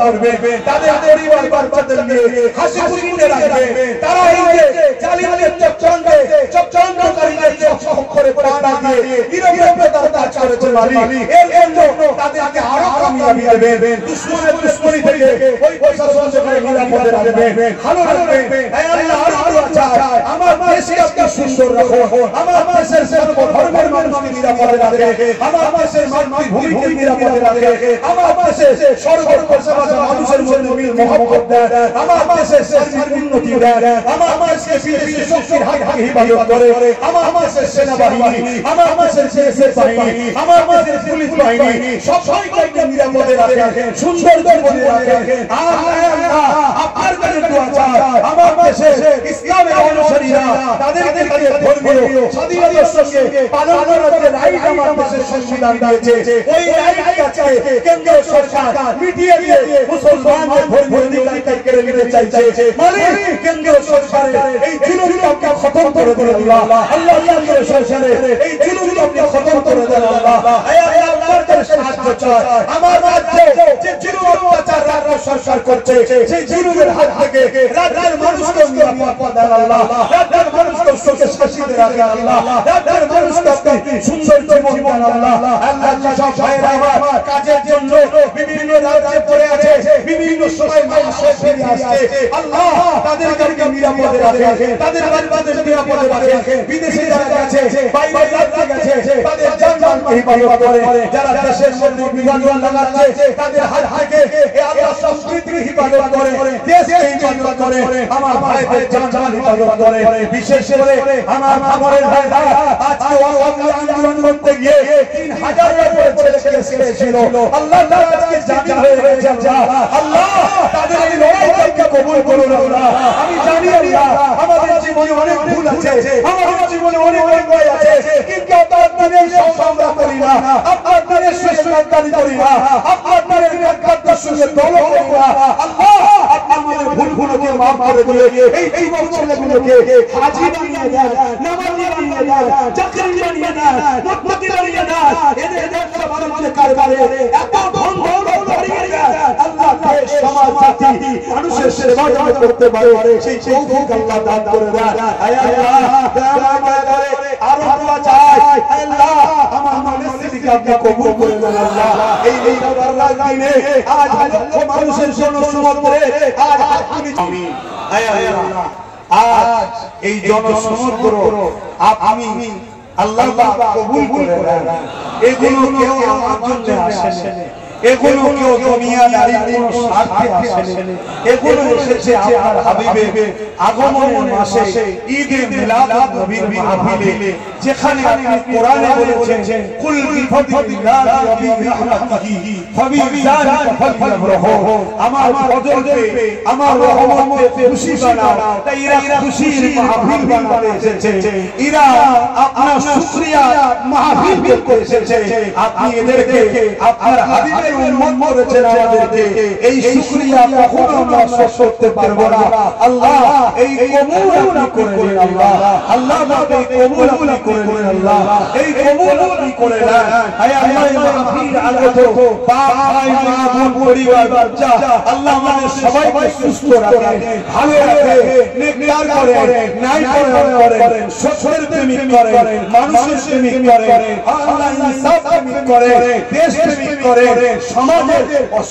করবে, তাদের পরিবার বাচ্চাদের নিয়ে হাসি খুশিতে রাখবে। তারা এই যে জালিমদের চক্রান্তকারীদের চক্করে পড়ে না দিয়ে নীরবে তার কাজ করেছে মালিক। এর জন্য তাদেরকে আরো কামিয়াবি দেবেন। দুশমনের দুশমনি থেকে ওই প্রশাসন থেকে নিরাপদে রাখবে, ভালো রাখবে। হে আল্লাহ, আরো চাই আমার দেশকে আপনি সুন্দর রাখুন, আমার দেশের সর্ব ধর্মের মানুষকে নিরাপদে রাখে, আমার দেশের মাতৃভূমিকে নিরাপদে রাখে, আমার দেশের সর্ব ভাষাভাষী মানুষের মধ্যে মিল মহব্বত দেন, আমার দেশের সার্বিক উন্নতি দেন, আমার দেশকে বিদেশি শক্তির হাত থেকে হিফাজত করে, আমার দেশের সেনাবাহিনী, আমার দেশের বিএসএফ বাহিনী, আমার দেশের পুলিশ বাহিনী সবাইকে নিরাপদে রাখেন, সুন্দর করে রাখেন। আল্লাহ আপনার কাছে দোয়া চাই, আমার দেশে ইসলামের অনুসারীরা তাদেরকে ধর্মীয় স্বাধীনতার সঙ্গে পালন করার যে রাইট আমার দেশের সংবিধান দিয়েছে, ওই রাইটটাকে কেন্দ্র সরকার মিটিয়ে দিয়ে মুসলমানদের ধর্মীয় অধিকার কেড়ে নিতে চাইছে। মালিক, কেন্দ্র সরকারের এই জুলুমকে আপনি খতম করে দেন আল্লাহ। আল্লাহ, কেন্দ্র সরকারের এই জুলুমকে আপনি খতম করে দেন আল্লাহ। হে আল্লাহ, আপনার কাছে সাহায্য চাই, আমার রাজ্যে যে জুলুম অত্যাচার রাজ্য সরকার করছে, সেই জুলুমের হাত থেকে রাজ্যের মানুষকে নিরাপদ দেন আল্লাহ, রাজ্যের মানুষকে সুখে শান্তিতে রাখেন আল্লাহ, রাজ্যের মানুষকে আপনি সুন্দর জীবন দেন আল্লাহ। আল্লাহ, সব ভাইরা আমার কাজের জন্য বিভিন্ন রাজ্যে পড়ে আছে, বিভিন্ন সময় মানুষে ফিরে আসছে, আল্লাহ তাদেরকে নিরাপদে রাখেন, তাদের বাড়িতে নিরাপদে রাখেন। বিদেশে যারা গেছে, বাইরে রাজ্যে গেছে, তাদের জানমালকে হিফাজত করে, যারা দেশের মধ্যে বিধান লাগাচ্ছে তাদের হাত থেকে হে আল্লাহ সংস্কৃতিকে হিফাজত করে, দেশকে হিফাজত করে, আমার ভাইদের জানমাল হিফাজত করে। বিশেষ করে আমার ভাঙরের ভাইরা আজকে আন্দোলন করতে গিয়ে 3000 ছেলেকে ছেড়েছিল, আল্লাহ তাআলা আজকে জামিন হয়ে গেছে আল্লাহ, তাদের এই লড়াইকে কবুল করুন আল্লাহ। আমি জানি আল্লাহ আমাদের জীবনে অনেক ভুল আছে, আমাদের জীবনে অনেক অন্যায় আছে, কিন্তু আপনার দিনের সংগ্রাম করি না, আপনার দিনের শেষদারি করি না, আপনার দিনের কাজের সঙ্গে দল করি না আল্লাহ। আপনি আমাদের ভুলগুলোকে মাফ করে দিয়ে এই যুবক ছেলেগুলোকে হাজী বানিয়ে দেন, নামাজি বানিয়ে দেন, চাকরি বানিয়ে দেন, মুত্তাকি বানিয়ে দেন, এদের ব্যবসা বাণিজ্য কারবারে এত ধন দৌলত বাড়িয়ে দেন আল্লাহ, দেশ সমাজ জাতি মানুষের সেবা করতে পারে, সেই তৌফিক আল্লাহ দান করে দেন। হে আল্লাহ, দয়া করে আরো দোয়া চাই, হে আল্লাহ আমার মসজিদকে আপনি কবুল করে নেন আল্লাহ। এই আল্লাহর দিনে আজ লক্ষ মানুষের জন্য সমর্পণে আজ আপনি আমি, হে আল্লাহ আজ এই জনসমর্পণ আমি আল্লাহ কবুল করে নেন। এগুলো কেউ আমার জন্য আসে না, এগুলো কেউ দুনিয়াদারির কোনো স্বার্থে আসে না, এগুলো এসেছে আপনার হাবিবের আগমনের মাসে ঈদে মিলাদুন নবীর মাহফিলে, যেখানে আপনি কোরআনে বলেছেন কুল বিফাদিল্লাহি ওয়া বিরাহমাতিহি ফাবিযালিকা ফালইফরাহু, আমার ফজলকে আমার রহমতে খুশি বানাও। তাই এরা খুশির মাহফিল বানাতে এসেছে, এরা আপনার শুকরিয়া মাহফিল করতে এসেছে। আপনি এদেরকে আপনার হাবিবের উম্মত করেছেন, আমাদেরকে এই শুকরিয়া কখনো আমরা শেষ করতে পারবো না। আল্লাহ এই কবুল আপনি করে নিন আল্লাহ, আল্লাহ এই কবুল আপনি করে নিন আল্লাহ, এই কবুল আপনি করে নেন। হে আল্লাহ, এই মাহফিল আগত বাপ ভাই মা বোন পরিবার বাচ্চা আল্লাহ আমাদের সবাইকে সুস্থ রাখেন, ভালো রাখেন, নেককার করেন, ন্যায় করেন, সত্যের প্রেমিক করেন, মানুষের প্রেমিক করেন, আল্লাহ ইনসাফ প্রেমিক করেন, দেশ প্রেমিক করেন, সমাজের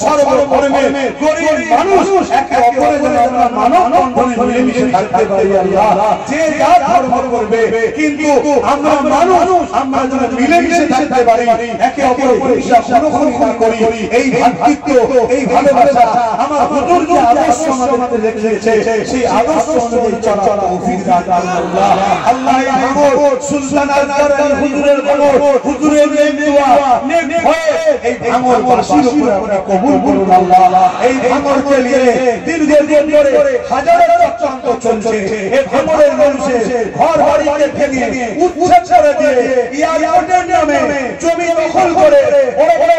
সর্বধর্মের গরিব মানুষ একে অপরের জন্য আমরা মানব বন্ধনে মিলেমিশে থাকতে পারি আল্লাহ। যে যার ধর্ম করবে, কিন্তু আমরা মানুষ, আমরা যেন মিলেমিশে থাকতে পারি, একে অপরের হিসাব গ্রহণ করি। এই ভাতৃত্ব, এই ভালোবাসা আমার হুজুর যে আদর্শ আমাদের রেখেছে, সেই আদর্শ অনুযায়ী চলার তৌফিক দান আল্লাহ। আল্লাহ এই খবর সুলতান আল-কারানি হুজুরের খবর, হুজুরের নেক দোয়া নেক হয়ে এই ভাঙর বাসীর উপর আপনি কবুল করুন আল্লাহ। এই ভাঙরকে নিয়ে দীর্ঘদিন ধরে হাজারো চক্রান্ত চলছে, এই ভাঙরের মানুষের ঘর বাড়িকে ভেঙে উচ্ছেদ করে দিয়ে এয়ারপোর্টের নামে জমি দখল করে বড় বড়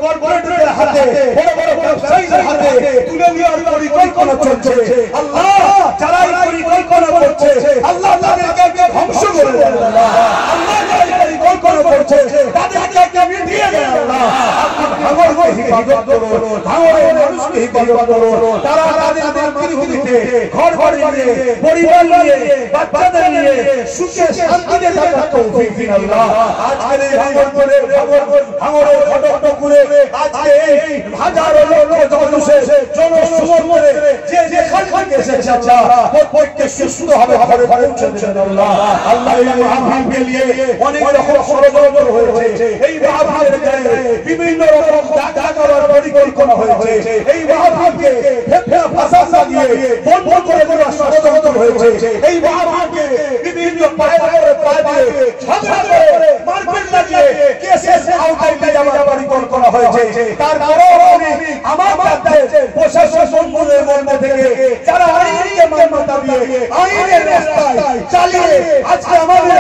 কর্পোরেটদের হাতে, বড় বড় ব্যবসায়ীদের হাতে তুলে দেওয়ার পরিকল্পনা চলছে। আল্লাহ যারা এই পরিকল্পনা করছে আল্লাহ তাদেরকে ধ্বংস করে দেন আল্লাহ, আল্লাহ যারা পরিকল্পনা করছে তাদেরকে মিটিয়ে দেন আল্লাহ। ভাঙরকে হিফাজত করুন, ভাঙরের মানুষকে আল্লাহকে ইবাদত করো তারা তাদের মাতৃভূমিতে ঘর বাড়ি নিয়ে পরিবার নিয়ে বাচ্চাদের নিয়ে সুখে শান্তিতে থাকার তৌফিক দিন আল্লাহ আজকের এই ভাঙড়ে ঘটকপুরে আজকে এই হাজারো লোক জনসমুদ্রে যে যেখান থেকে এসেছে আল্লাহ প্রত্যেককে সুস্থভাবে ঘরে পৌঁছে দেন আল্লাহ আল্লাহ এই মাহফিলকে নিয়ে অনেক রকম ষড়যন্ত্র হয়েছে এই মাহফিলের গায়ে বিভিন্ন রকম দাঙ্গা করার পরিকল্পনা হয়েছে এই মাহফিলকে ফাসাদ লাগিয়ে বন্ধ করে দেওয়ার ষড়যন্ত্র হয়েছে এই মাহফিলকে বিভিন্ন পায়ে দিয়ে ঝগড়া করে মারপিট লাগিয়ে কেসের আওতায় নিয়ে যাওয়ার পরিকল্পনা হয়েছে তারপরেও আমি আমার কাছে প্রশাসন মন্ত্রীর মধ্যে থেকে যারা আইনকে মান্যতা দিয়ে আইনের রাস্তায় চালিয়ে আজকে আমাদের